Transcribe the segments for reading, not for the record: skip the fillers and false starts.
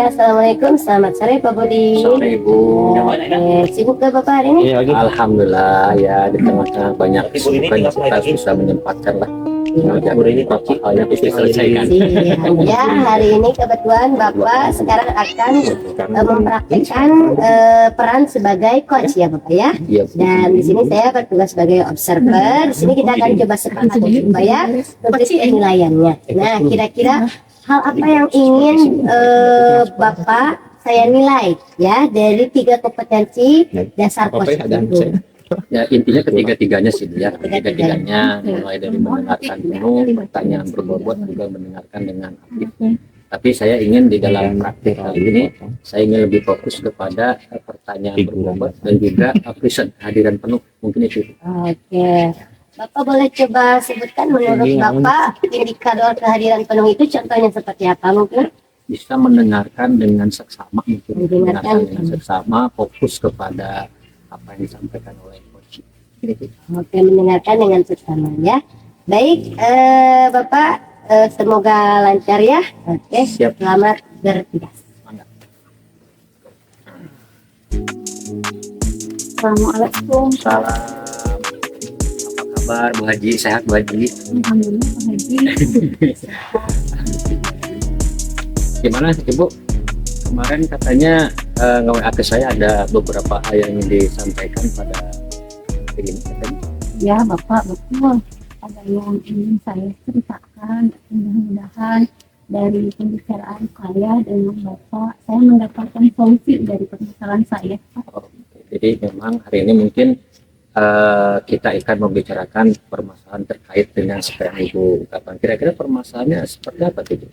Assalamualaikum. Selamat sore Pak Budi. Sore Ibu. Sibuk gak Bapak hari ini? Alhamdulillah ya, di tengah-tengah banyak kesibukan kita bisa menyempatkan lah. Ini Bapak hal yang bisa diselesaikan. Ya, hari ini kebetulan Bapak sekarang akan mempraktikkan peran sebagai coach ya Bapak ya. Dan di sini saya bertugas sebagai observer. Di sini kita akan coba sepakat Bapak ya untuk penilaiannya. Nah, kira-kira hal apa yang ingin Bapak saya nilai ya dari 3 kompetensi dasar coach itu? Ya intinya ketiga-tiganya sih ya, ketiga-tiganya mulai dari mendengarkan penuh, pertanyaan berbobot juga mendengarkan dengan aktif. Tapi saya ingin di dalam praktik kali ini saya ingin lebih fokus kepada pertanyaan berbobot dan juga present, kehadiran penuh, mungkin itu. Oke. Bapak boleh coba sebutkan menurut Bapak indikator kehadiran penuh itu contohnya seperti apa mungkin? Bisa mendengarkan dengan seksama, mungkin mendengarkan dengan seksama, fokus kepada apa yang disampaikan oleh coach. Oke, mendengarkan dengan seksama ya. Baik, Bapak semoga lancar ya. Oke, siap. Selamat bertugas. Assalamualaikum. Salam. Kabar Bu Haji, sehat Bu Haji? Alhamdulillah Pak Haji. Gimana Ibu? Kemarin katanya nge-WA ke saya ada beberapa hal yang ingin disampaikan pada hari ini katanya. Ya Bapak, betul. Ada yang ingin saya ceritakan. Mudah-mudahan dari pembicaraan saya dengan Bapak, saya mendapatkan solusi dari permasalahan saya. Oh, jadi memang hari ini mungkin kita akan membicarakan permasalahan terkait dengan sekarang Ibu ungkapkan. Kira-kira permasalahannya seperti apa itu?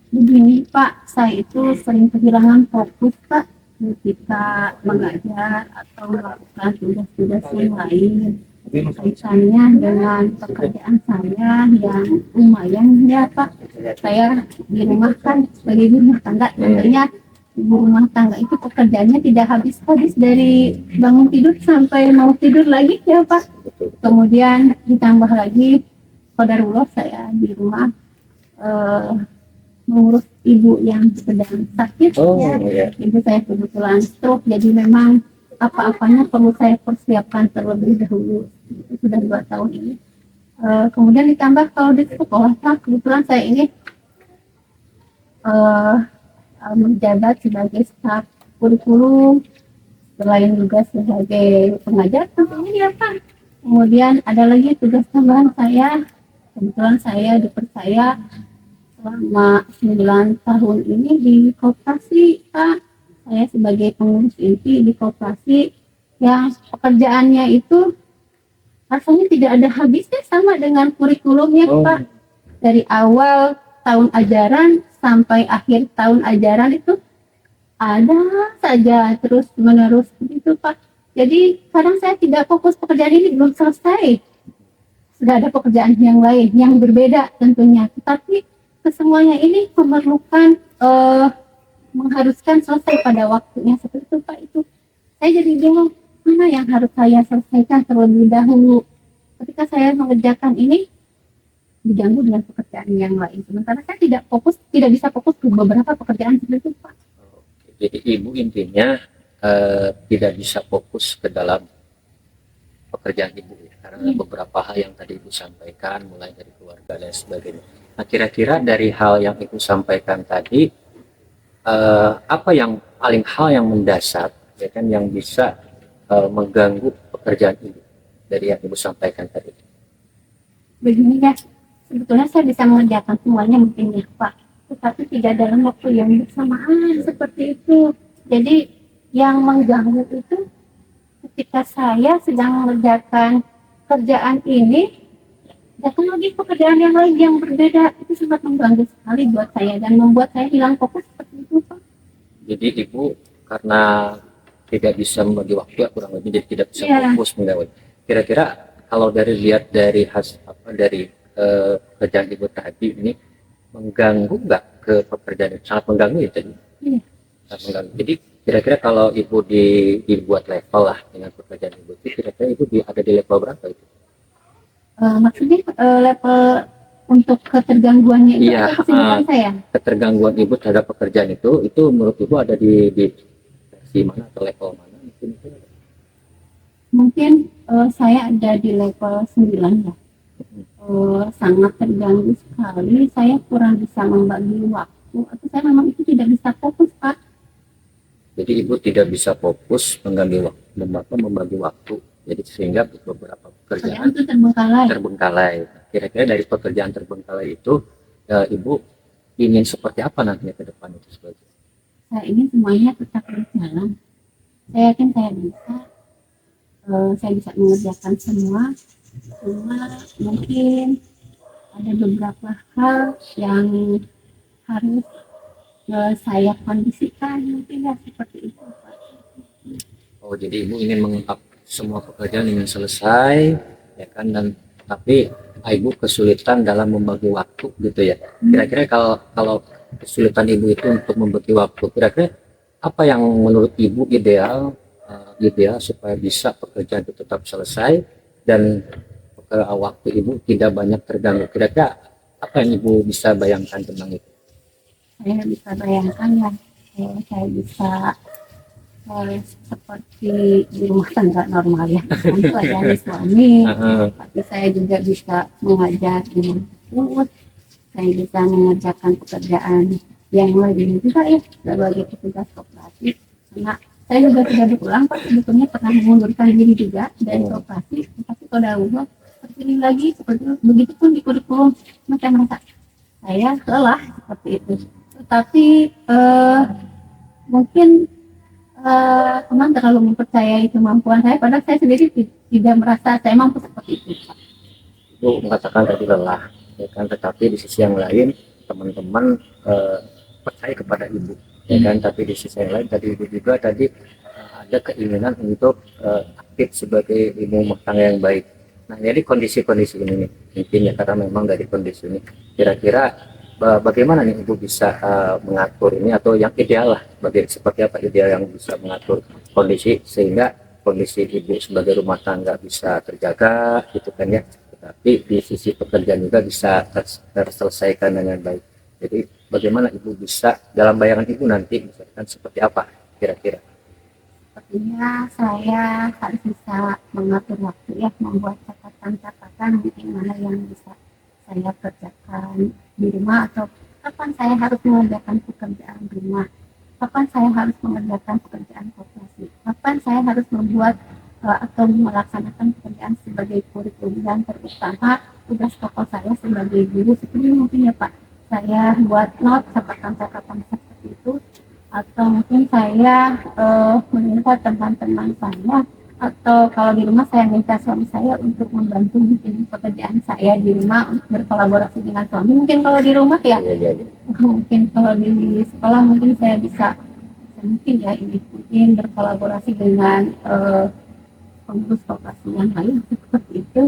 Begini Pak, saya itu sering kehilangan fokus Pak ketika mengajar atau melakukan tugas-tugas yang lain kaitannya dengan pekerjaan saya yang lumayan ya Pak. Saya di rumah kan sebagai ibu rumah tangga, tentunya ibu rumah tangga itu pekerjaannya tidak habis-habis dari bangun tidur sampai mau tidur lagi ya Pak. Kemudian ditambah lagi qadarullah saya di rumah mengurus ibu yang sedang sakit ya. Ibu saya kebetulan stroke, jadi memang apa-apanya perlu saya persiapkan terlebih dahulu. Itu sudah 2 tahun ini. Kemudian ditambah kalau di sekolah Pak, kebetulan saya ini menjabat sebagai staf kurikulum, selain juga sebagai pengajar tentunya ya Pak. Kemudian ada lagi tugas tambahan saya, kebetulan saya dipercaya selama 9 tahun ini di koperasi Pak. Saya sebagai pengurus inti di koperasi yang pekerjaannya itu rasanya tidak ada habisnya, sama dengan kurikulumnya Pak. Dari awal tahun ajaran sampai akhir tahun ajaran itu ada saja terus menerus begitu Pak. Jadi kadang saya tidak fokus pekerjaan ini belum selesai, sudah ada pekerjaan yang lain yang berbeda tentunya, tetapi kesemuanya ini memerlukan mengharuskan selesai pada waktunya seperti itu Pak. Itu saya jadi bingung mana yang harus saya selesaikan terlebih dahulu. Ketika saya mengerjakan ini diganggu dengan pekerjaan yang lain, sementara saya tidak bisa fokus ke beberapa pekerjaan seperti itu Pak. Jadi Ibu intinya tidak bisa fokus ke dalam pekerjaan Ibu ya, karena beberapa hal yang tadi Ibu sampaikan mulai dari keluarga dan sebagainya. Nah kira-kira dari hal yang Ibu sampaikan tadi apa yang paling hal yang mendasar ya kan yang bisa mengganggu pekerjaan Ibu dari yang Ibu sampaikan tadi? Begini ya, sebetulnya saya bisa mengerjakan semuanya mungkin ya Pak, tetapi tidak dalam waktu yang bersamaan seperti itu. Jadi yang mengganggu itu ketika saya sedang mengerjakan kerjaan ini, datang lagi pekerjaan yang lain yang berbeda. Itu sangat mengganggu sekali buat saya dan membuat saya hilang fokus seperti itu Pak. Jadi Ibu karena tidak bisa membagi waktu ya, kurang lebih jadi tidak bisa fokus menggawe. Kira-kira kalau lihat dari dari kerjaan Ibu tadi ini mengganggu nggak ke pekerjaan? Sangat mengganggu ya tadi. Sangat mengganggu. Jadi kira-kira kalau Ibu dibuat level lah dengan pekerjaan Ibu, kira-kira Ibu ada di level berapa itu? Maksudnya level untuk ketergangguannya itu Iya, atau kesibukan saya? ketergangguan ibu terhadap pekerjaan itu menurut ibu ada di versi mana atau level mana? Mungkin saya ada di level 9 ya. Sangat terganggu sekali, saya kurang bisa membagi waktu atau saya memang itu tidak bisa fokus, Pak. Jadi ibu tidak bisa fokus membagi waktu. Jadi sehingga beberapa pekerjaan Itu terbengkalai. terbengkalai. Kira-kira dari pekerjaan terbengkalai itu ibu ingin seperti apa nantinya ke depan itu sebagai? Saya ingin semuanya tetap berjalan. Saya yakin saya bisa mengerjakan semua. Cuma mungkin ada beberapa hal yang harus saya kondisikan, mungkin ya seperti itu, Pak. Oh, jadi ibu ingin mengungkap semua pekerjaan ingin selesai, ya kan? Dan tapi ibu kesulitan dalam membagi waktu, gitu ya. Kira-kira kalau kesulitan ibu itu untuk membagi waktu, kira-kira apa yang menurut ibu ideal supaya bisa pekerjaan itu tetap selesai dan waktu ibu tidak banyak terganggu. Kira-kira apa yang ibu bisa bayangkan tentang itu? Saya bisa bayangkan ya, saya bisa seperti di rumah tangga normal ya, tentu ada suami, tapi saya juga bisa mengajar di rumah, saya bisa mengerjakan pekerjaan yang lain juga ya sebagai petugas koperasi. Karena saya juga tidak berulang, Pak, sebetulnya pernah mengundurkan diri juga dari koperasi, tapi kalau udah seperti ini lagi, seperti itu, begitu pun di kurikulum, macam merasa saya lelah seperti itu. Tetapi mungkin teman terlalu mempercayai kemampuan saya, padahal saya sendiri tidak merasa saya mampu seperti itu, Pak. Ibu mengatakan tadi lelah, ya kan? Tetapi di sisi yang lain teman-teman percaya kepada ibu, ya kan? Tapi di sisi yang lain tadi ibu juga ada keinginan untuk aktif sebagai ibu rumah tangga yang baik. Nah, jadi kondisi-kondisi ini nih, mungkin ya karena memang dari kondisi ini, kira-kira bagaimana nih ibu bisa mengatur ini atau yang ideal lah, seperti apa ideal yang bisa mengatur kondisi sehingga kondisi ibu sebagai rumah tangga bisa terjaga, gitu kan ya. Tapi di sisi pekerjaan juga bisa terselesaikan dengan baik. Jadi bagaimana ibu bisa dalam bayangan ibu nanti misalkan seperti apa kira-kira? Sepertinya saya harus bisa mengatur waktu ya, membuat catatan-catatan mungkin mana yang bisa saya kerjakan di rumah atau kapan saya harus mengerjakan pekerjaan rumah, kapan saya harus mengerjakan pekerjaan koperasi, kapan saya harus membuat atau melaksanakan pekerjaan sebagai kurikulum dan terutama tugas pokok saya sebagai guru seperti mungkin ya Pak, saya buat note catatan-catatan seperti itu, atau mungkin saya meminta teman-teman saya atau kalau di rumah saya minta suami saya untuk membantu bikin pekerjaan saya di rumah untuk berkolaborasi dengan suami. Mungkin kalau di rumah ya, mungkin kalau di sekolah mungkin saya bisa mungkin ya ini mungkin berkolaborasi dengan pengurus koperasi yang lain seperti itu.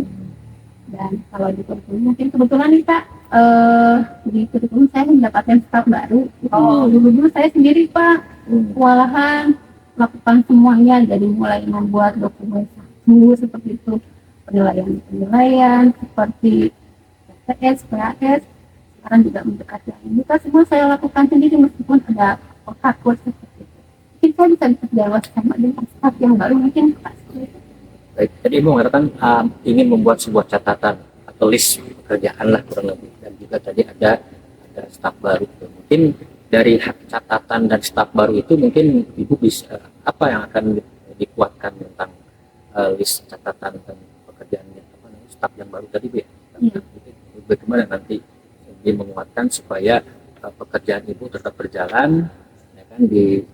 Dan kalau di kurikulum mungkin kebetulan nih Pak, di kurikulum saya mendapatkan staf baru. Dulu saya sendiri Pak, kewalahan melakukan semuanya, jadi mulai membuat dokumen seperti itu, penilaian seperti PTS, PAS, sekarang juga mendekati kita semua saya lakukan sendiri meskipun ada kurs seperti itu. Mungkin saya bisa bekerja sama dengan staf yang baru mungkin Pak. Baik, tadi Ibu mengatakan ingin membuat sebuah catatan atau list pekerjaan lah kurang lebih, dan juga tadi ada staf baru. Mungkin dari catatan dan staf baru itu mungkin Ibu bisa apa yang akan dikuatkan tentang list catatan dan pekerjaannya staf yang baru tadi Bu ya? Bagaimana nanti menguatkan supaya pekerjaan Ibu tetap berjalan, ya kan,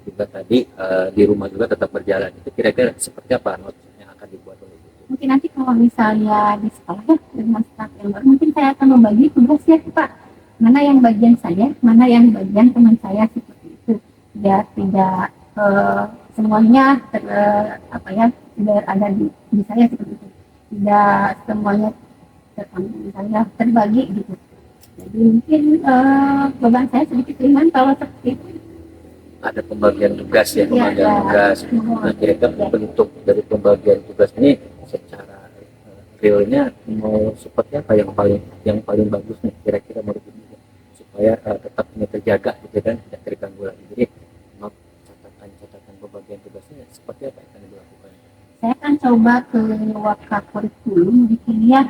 juga tadi di rumah juga tetap berjalan. Itu kira-kira seperti apa notes yang akan dibuat oleh Ibu? Mungkin nanti kalau misalnya di sekolah ya dengan staf yang baru, mungkin saya akan membagi tugas ya Pak, mana yang bagian saya, mana yang bagian teman saya seperti itu, ya tidak semuanya tidak ada di saya seperti itu, tidak semuanya saya terbagi gitu. Jadi mungkin beban saya sedikit ringan kalau seperti itu. Ada pembagian tugas ya, tugas. Nah, kira-kira bentuk dari pembagian tugas ini secara realnya mau seperti apa yang paling bagus nih kira-kira menurut Ibu supaya tetap ini terjaga gitu kan, tidak terganggu lagi. Jadi mau catatan pembagian tugasnya seperti apa yang akan dilakukan? Saya akan coba ke wakaf kurikulum mungkin ya.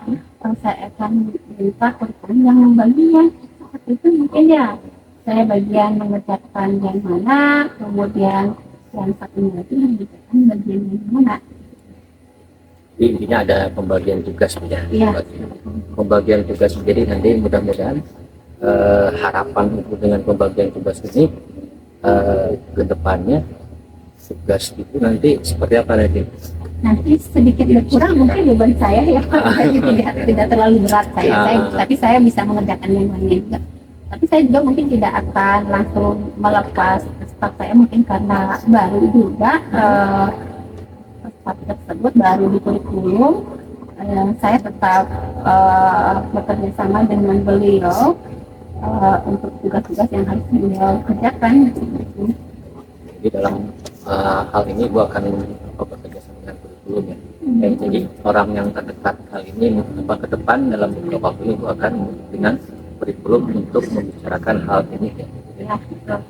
Saya akan minta kurikulum yang membaginya seperti itu mungkin ya. Saya bagian mengerjakan yang mana, kemudian yang satunya lagi mengerjakan bagian yang mana. Jadi intinya ada pembagian tugas ya. Iya. Pembagian tugas. Jadi nanti mudah-mudahan harapan itu dengan pembagian tugas ini ke depannya tugas itu nanti seperti apa nanti? Nanti sedikit berkurang mungkin beban saya ya Pak. tidak terlalu berat tapi saya bisa mengerjakan yang lainnya juga. Tapi saya juga mungkin tidak akan langsung melepas staff saya mungkin karena baru juga staff tersebut baru di kurikulum. Saya tetap bekerja sama dengan beliau untuk tugas-tugas yang harus beliau kerjakan. Jadi dalam hal ini gua akan bekerja sama dengan kurikulum ya. Jadi orang yang terdekat hal ini ke depan dalam beberapa waktu ini gua akan dengan kurikulum untuk membicarakan hal ini ya.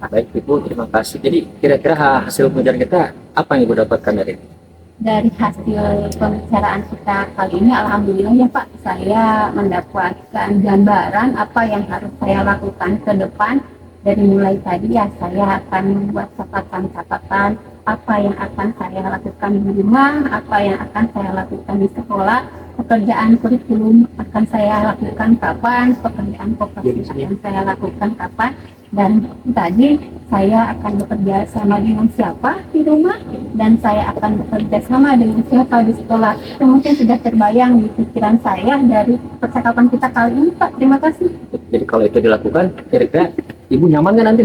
Baik Ibu, terima kasih. Jadi kira-kira hasil pengajaran kita apa yang Ibu dapatkan dari ini? Dari hasil pembicaraan kita kali ini, alhamdulillah ya Pak, saya mendapatkan gambaran apa yang harus saya lakukan ke depan. Dari mulai tadi ya, saya akan membuat catatan-catatan apa yang akan saya lakukan di rumah, apa yang akan saya lakukan di sekolah, pekerjaan kurikulum akan saya lakukan kapan, pekerjaan koperasi akan saya lakukan kapan, dan tadi saya akan bekerja sama dengan siapa di rumah, dan saya akan bekerja sama dengan siapa di sekolah. Itu mungkin sudah terbayang di pikiran saya dari percakapan kita kali ini Pak. Terima kasih. Jadi kalau itu dilakukan, kira-kira Ibu nyaman nggak nanti?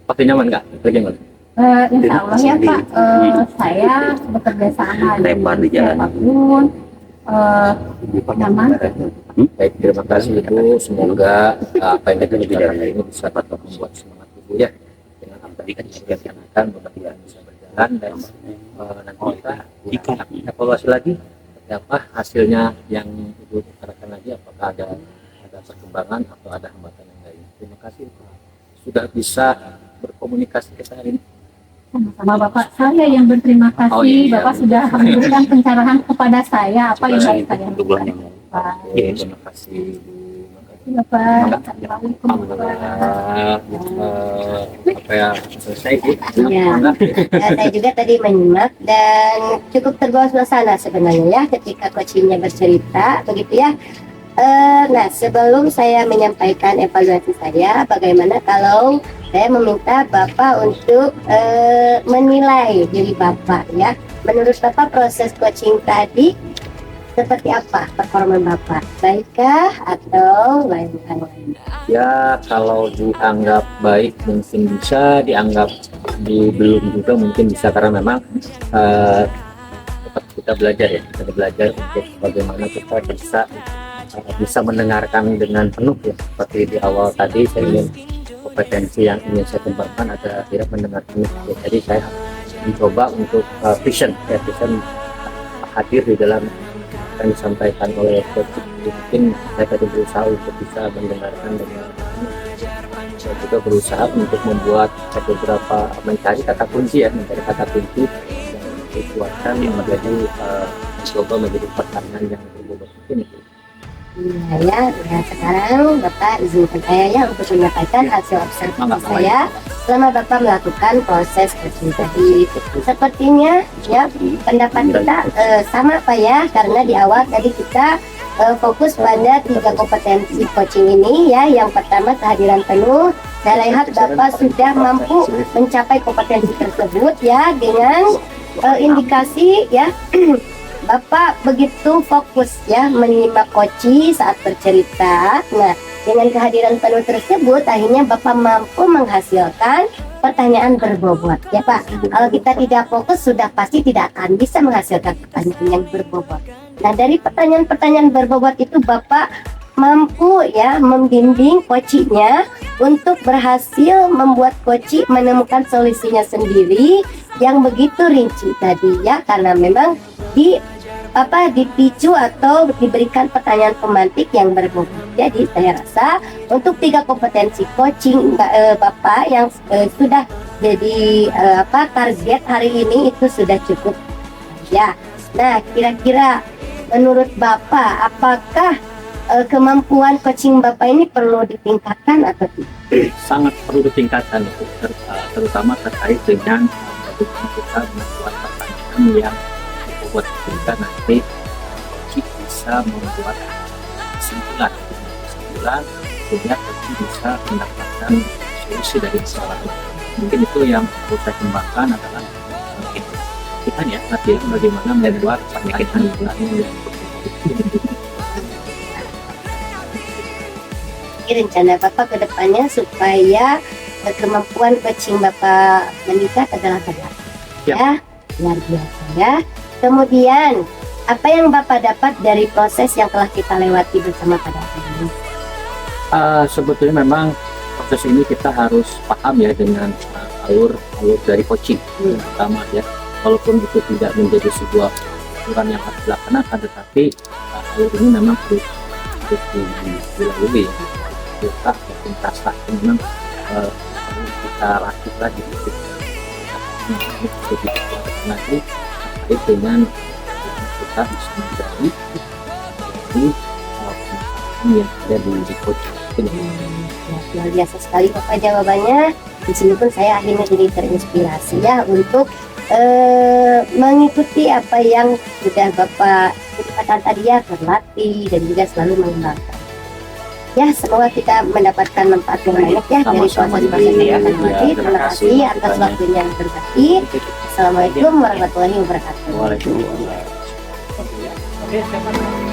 Pasti nyaman nggak? Bagaimana? Insya Allah ya Pak, saya bekerja sama dengan siapapun nyaman. Baik, terima kasih Ibu. Semoga apa yang kita bicarakan hari ini bisa dapat membuat semangat Ibu ya, dengan apa yang kita rencanakan mudah-mudahan bisa berjalan, dan nanti kita evaluasi lagi seperti apa hasilnya yang Ibu bicarakan lagi, apakah ada perkembangan atau ada hambatan yang lain. Terima kasih sudah bisa berkomunikasi kita hari ini. Sama Bapak, saya yang berterima kasih. Bapak sudah memberikan pencerahan kepada saya apa yang harus saya lakukan. Terima kasih Bapak. Assalamualaikum apa ya selesai Bu? Ya. Saya juga tadi menyimak dan cukup terbawa suasana sebenarnya ya ketika coachingnya bercerita begitu ya. Nah, sebelum saya menyampaikan evaluasi saya, bagaimana kalau saya meminta Bapak untuk menilai diri Bapak ya. Menurut Bapak proses coaching tadi seperti apa performa Bapak? Baikkah atau lain-lain? Ya, kalau dianggap baik mungkin bisa, dianggap belum juga mungkin bisa, karena memang tetap kita belajar ya, kita belajar untuk bagaimana kita bisa mendengarkan dengan penuh ya. Seperti di awal tadi saya ingin kompetensi yang ingin saya kembangkan ada tidak mendengar penuh ya. Jadi saya mencoba untuk vision hadir di dalam yang disampaikan oleh coach. Mungkin saya tadi berusaha untuk bisa mendengarkan dengan saya juga berusaha untuk membuat beberapa mencari kata kunci yang dikuatkan menjadi coba menjadi pertanyaan yang berbobot mungkin itu. Ya, sekarang Bapak izinkan saya ya untuk menyampaikan hasil observasi saya selama Bapak melakukan proses coaching tadi. Sepertinya ya pendapat kita sama Pak ya, karena di awal tadi kita fokus pada 3 kompetensi coaching ini ya. Yang pertama kehadiran penuh. Saya lihat Bapak sudah mampu mencapai kompetensi tersebut ya dengan indikasi ya. Bapak begitu fokus ya menyimak coach saat bercerita. Nah, dengan kehadiran penuh tersebut akhirnya Bapak mampu menghasilkan pertanyaan berbobot ya Pak. Kalau kita tidak fokus sudah pasti tidak akan bisa menghasilkan pertanyaan yang berbobot. Nah, dari pertanyaan-pertanyaan berbobot itu Bapak mampu ya membimbing coachnya untuk berhasil membuat coach menemukan solusinya sendiri yang begitu rinci tadi ya, karena memang di dipicu atau diberikan pertanyaan pemantik yang berbobot. Jadi saya rasa untuk 3 kompetensi coaching Bapak yang sudah jadi target hari ini itu sudah cukup ya. Nah, kira-kira menurut Bapak apakah kemampuan coaching Bapak ini perlu ditingkatkan atau tidak? Sangat perlu ditingkatkan itu, terutama terkait dengan bagaimana kita membuat pertanyaan yang membuat kita nanti bisa membuat kesimpulan sehingga kita bisa mendapatkan solusi dari masalah itu. Mungkin itu yang perlu saya kembangkan adalah kita ya latihan bagaimana membuat pertanyaan yang rencana Bapak ke depannya supaya kemampuan coaching Bapak meningkat adalah benar. Ya, luar biasa ya. Kemudian, apa yang Bapak dapat dari proses yang telah kita lewati bersama pada hari ini? Sebetulnya memang proses ini kita harus paham ya dengan alur dari coaching pertama ya. Walaupun itu tidak menjadi sebuah aturan yang harus dilaksanakan, tetapi alur ini memang harus dilalui ya. Kita rasa memang kita latih lagi nanti terkait dengan kita bisa menjadi yang ada di coaching ini. Luar biasa sekali Bapak jawabannya. Di sini pun saya akhirnya jadi terinspirasi ya untuk mengikuti apa yang sudah Bapak katakan tadi ya, berlatih dan juga selalu mengembangkan. Ya, semoga kita mendapatkan manfaat yang banyak ya dari proses-proses yang kita lewati. Terima kasih atas waktunya yang berbagi. Assalamualaikum warahmatullahi wabarakatuh. Waalaikumsalam.